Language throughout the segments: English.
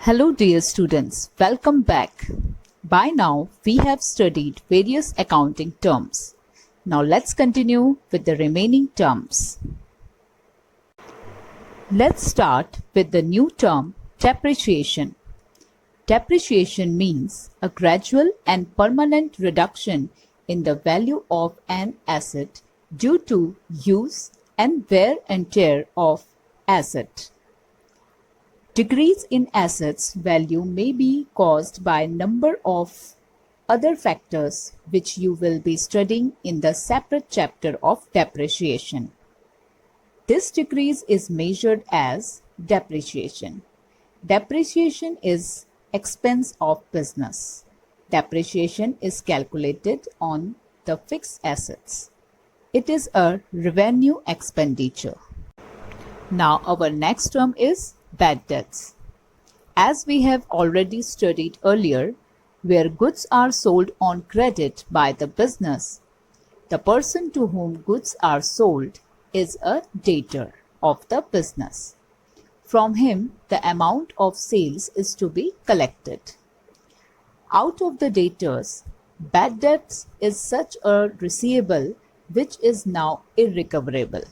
Hello dear students, welcome back. By now we have studied various accounting terms. Now let's continue with the remaining terms. Let's start with the new term depreciation. Depreciation means a gradual and permanent reduction in the value of an asset due to use and wear and tear of asset. Decrease in assets value may be caused by a number of other factors which you will be studying in the separate chapter of depreciation. This decrease is measured as depreciation. Depreciation is expense of business. Depreciation is calculated on the fixed assets. It is a revenue expenditure. Now our next term is bad debts. As we have already studied earlier, where goods are sold on credit by the business, the person to whom goods are sold is a debtor of the business. From him, the amount of sales is to be collected. Out of the debtors, bad debts is such a receivable which is now irrecoverable.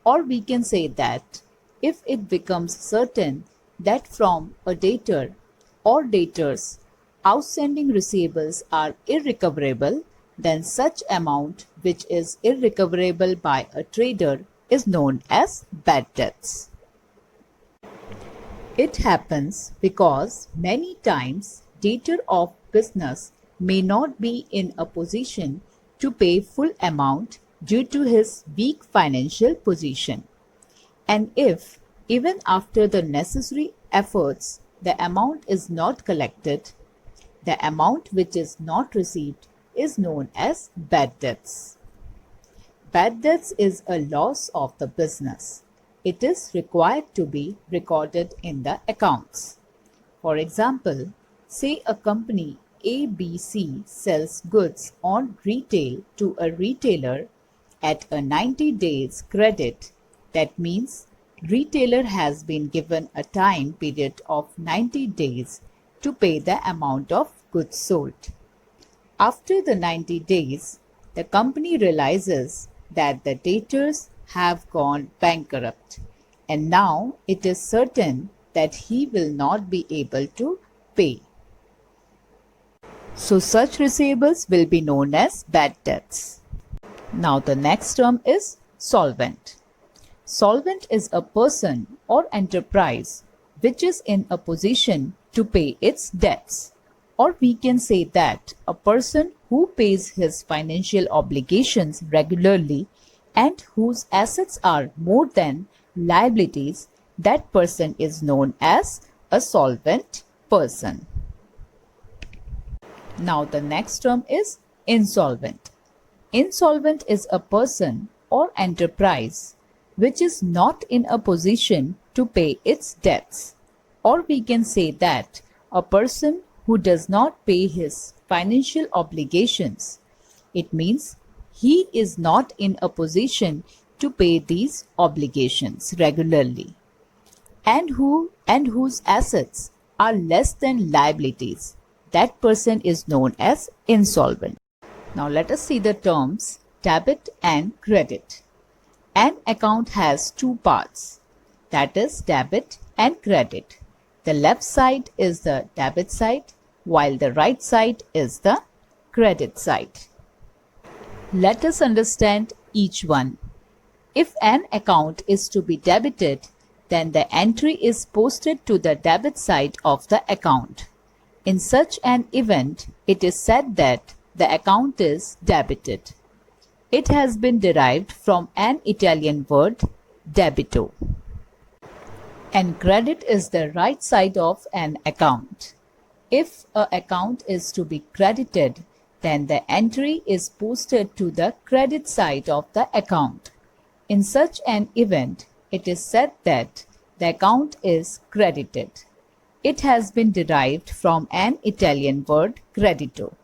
Or we can say that if it becomes certain that from a debtor or debtors outstanding receivables are irrecoverable, then such amount which is irrecoverable by a trader is known as bad debts. It happens because many times debtor of business may not be in a position to pay full amount due to his weak financial position. And if, even after the necessary efforts, the amount is not collected, the amount which is not received is known as bad debts. Bad debts is a loss of the business. It is required to be recorded in the accounts. For example, say a company ABC sells goods on retail to a retailer at a 90 days credit. That means retailer has been given a time period of 90 days to pay the amount of goods sold. After the 90 days, the company realizes that the debtors have gone bankrupt and now it is certain that he will not be able to pay. So such receivables will be known as bad debts. Now the next term is solvent. Solvent is a person or enterprise which is in a position to pay its debts. Or we can say that a person who pays his financial obligations regularly and whose assets are more than liabilities, that person is known as a solvent person. Now the next term is insolvent. Insolvent is a person or enterprise which is not in a position to pay its debts. Or we can say that a person who does not pay his financial obligations. It means he is not in a position to pay these obligations regularly and whose assets are less than liabilities. That person is known as insolvent. Now let us see the terms debit and credit. An account has two parts, that is debit and credit. The left side is the debit side while the right side is the credit side. Let us understand each one. If an account is to be debited, then the entry is posted to the debit side of the account. In such an event, it is said that the account is debited. It has been derived from an Italian word debito. And credit is the right side of an account. If an account is to be credited, then the entry is posted to the credit side of the account. In such an event, it is said that the account is credited. It has been derived from an Italian word credito.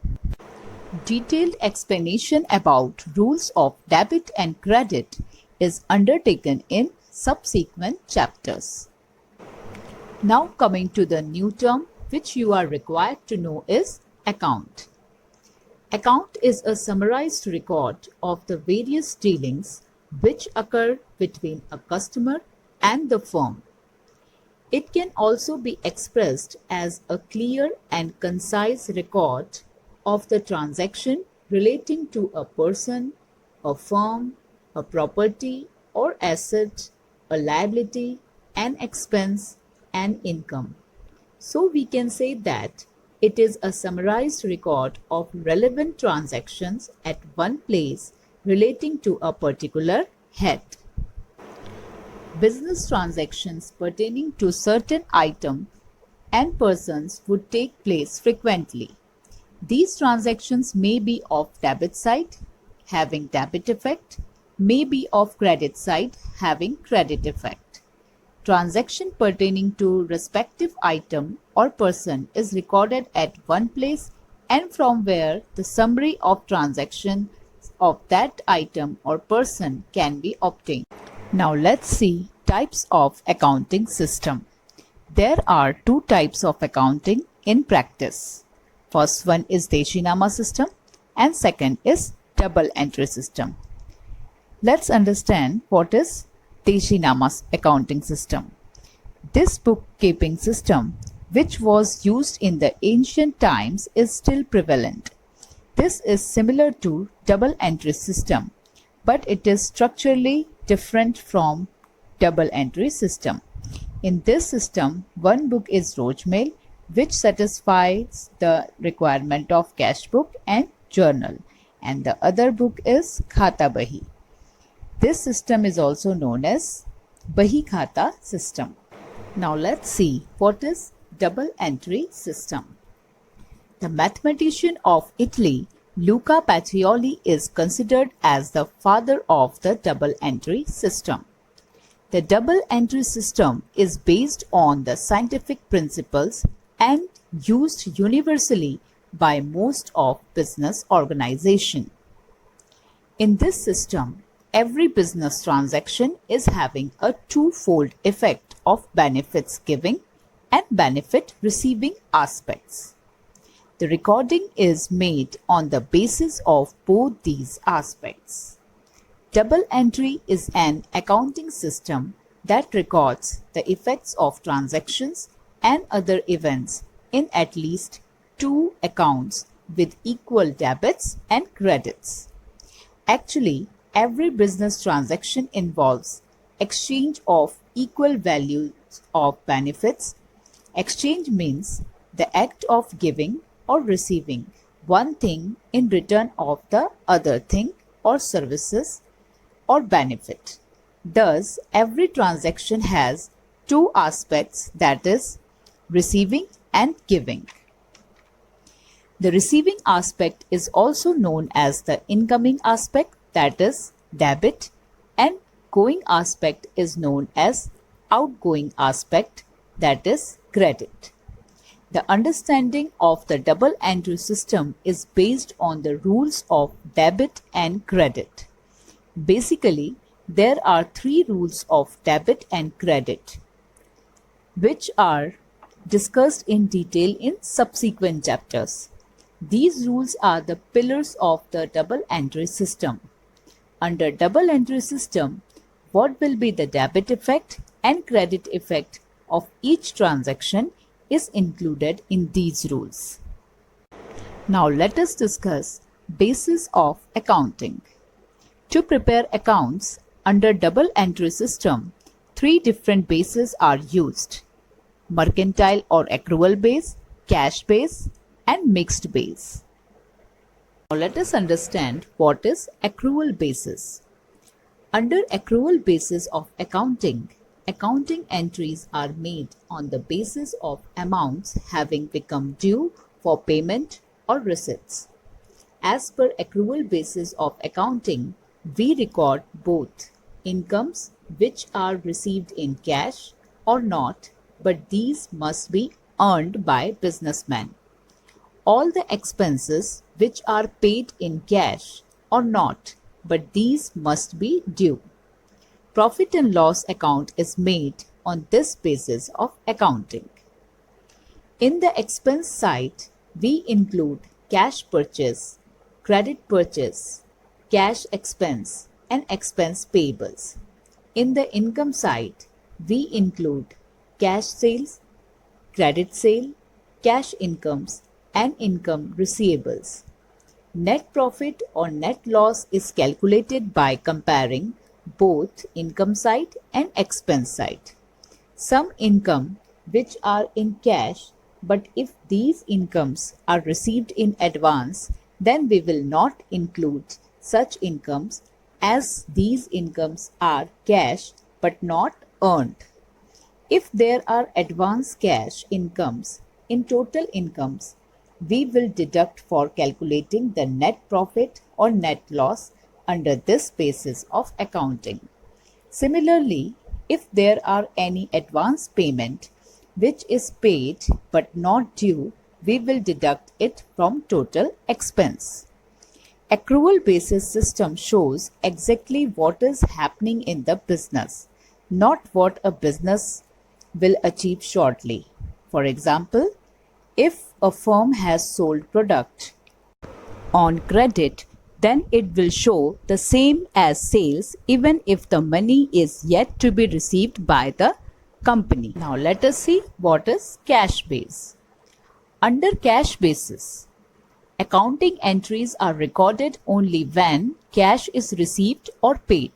Detailed explanation about rules of debit and credit is undertaken in subsequent chapters. Now coming to the new term which you are required to know is account. Account is a summarized record of the various dealings which occur between a customer and the firm. It can also be expressed as a clear and concise record of the transaction relating to a person, a firm, a property or asset, a liability, an expense, and income. So we can say that it is a summarized record of relevant transactions at one place relating to a particular head. Business transactions pertaining to certain items and persons would take place frequently. These transactions may be of debit side, having debit effect, may be of credit side, having credit effect. Transaction pertaining to respective item or person is recorded at one place and from where the summary of transaction of that item or person can be obtained. Now let's see types of accounting system. There are two types of accounting in practice. First one is Deshinama system and second is double entry system. Let's understand what is Deshinama accounting system. This bookkeeping system, which was used in the ancient times, is still prevalent. This is similar to double entry system, but it is structurally different from double entry system. In this system, one book is Rojmail, which satisfies the requirement of cash book and journal, and the other book is Khata Bahi. This system is also known as Bahi Khata system. Now let's see what is double entry system. The mathematician of Italy, Luca Pacioli, is considered as the father of the double entry system. The double entry system is based on the scientific principles and used universally by most of business organizations. In this system, every business transaction is having a twofold effect of benefits giving and benefit receiving aspects. The recording is made on the basis of both these aspects. Double entry is an accounting system that records the effects of transactions and other events in at least two accounts with equal debits and credits. Actually, every business transaction involves exchange of equal values of benefits. Exchange means the act of giving or receiving one thing in return of the other thing or services or benefit. Thus, every transaction has two aspects, that is, receiving and giving. The receiving aspect is also known as the incoming aspect, that is, debit, and going aspect is known as outgoing aspect, that is, credit. The understanding of the double entry system is based on the rules of debit and credit. Basically, there are three rules of debit and credit, which are discussed in detail in subsequent chapters. These rules are the pillars of the double entry system. Under double entry system, what will be the debit effect and credit effect of each transaction is included in these rules. Now let us discuss basis of accounting. To prepare accounts under double entry system, three different bases are used: mercantile or accrual base, cash base, and mixed base. Now let us understand what is accrual basis. Under accrual basis of accounting, accounting entries are made on the basis of amounts having become due for payment or receipts. As per accrual basis of accounting, we record both incomes which are received in cash or not, but these must be earned by businessmen. All the expenses which are paid in cash or not, but these must be due. Profit and loss account is made on this basis of accounting. In the expense side, we include cash purchase, credit purchase, cash expense, and expense payables. In the income side, we include cash sales, credit sale, cash incomes, and income receivables. Net profit or net loss is calculated by comparing both income side and expense side. Some income which are in cash, but if these incomes are received in advance, then we will not include such incomes, as these incomes are cash but not earned. If there are advance cash incomes in total incomes, we will deduct for calculating the net profit or net loss under this basis of accounting. Similarly, if there are any advance payment which is paid but not due, we will deduct it from total expense. Accrual basis system shows exactly what is happening in the business, not what a business will achieve shortly. For example, if a firm has sold product on credit, then it will show the same as sales even if the money is yet to be received by the company. Now let us see what is cash base. Under cash basis, accounting entries are recorded only when cash is received or paid.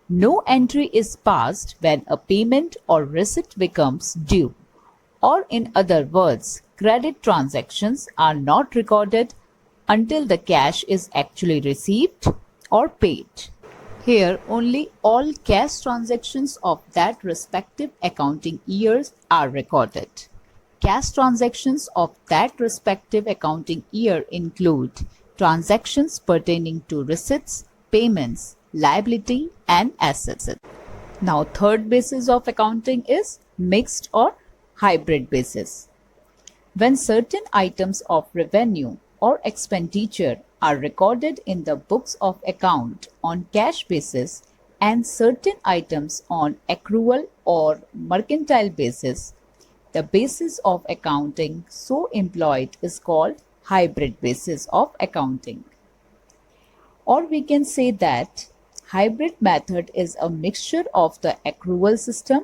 No entry is passed when a payment or receipt becomes due. Or in other words, credit transactions are not recorded until the cash is actually received or paid. Here only all cash transactions of that respective accounting years are recorded. Cash transactions of that respective accounting year include transactions pertaining to receipts, payments, liability, and assets. Now, third basis of accounting is mixed or hybrid basis. When certain items of revenue or expenditure are recorded in the books of account on cash basis and certain items on accrual or mercantile basis, the basis of accounting so employed is called hybrid basis of accounting. Or we can say that hybrid method is a mixture of the accrual system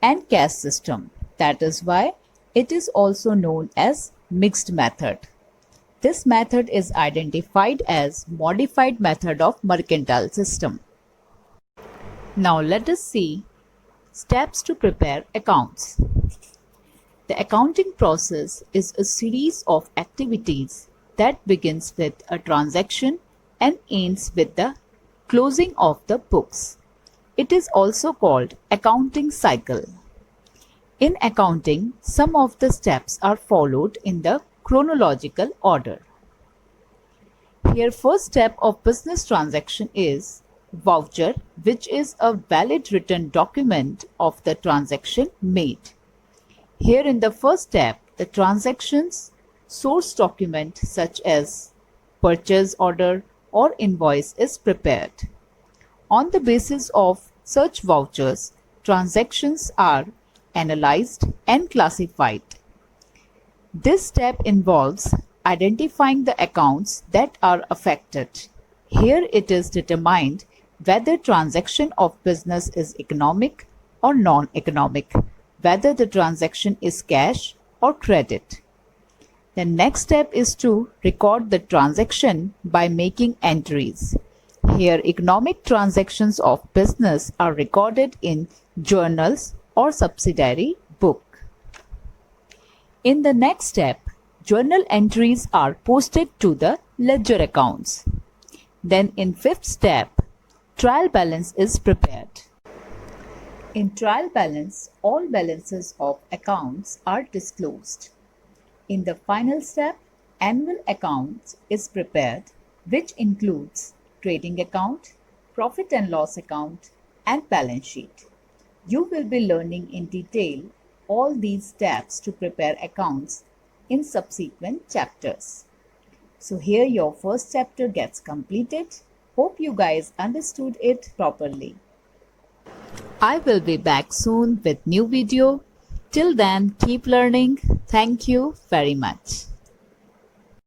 and cash system. That is why it is also known as mixed method. This method is identified as modified method of mercantile system. Now let us see steps to prepare accounts. The accounting process is a series of activities that begins with a transaction and ends with the closing of the books. It is also called accounting cycle. In accounting, some of the steps are followed in the chronological order. Here, first step of business transaction is voucher, which is a valid written document of the transaction made. Here in the first step, the transaction's source document such as purchase order or invoice is prepared. On the basis of such vouchers, transactions are analyzed and classified. This step involves identifying the accounts that are affected. Here it is determined whether transaction of business is economic or non-economic, whether the transaction is cash or credit. The next step is to record the transaction by making entries. Here economic transactions of business are recorded in journals or subsidiary book. In the next step, journal entries are posted to the ledger accounts. Then in fifth step, trial balance is prepared. In trial balance, all balances of accounts are disclosed. In the final step, annual accounts is prepared, which includes trading account, profit and loss account, and balance sheet. You will be learning in detail all these steps to prepare accounts in subsequent chapters. So here your first chapter gets completed. Hope you guys understood it properly. I will be back soon with new video. Till then, keep learning. Thank you very much.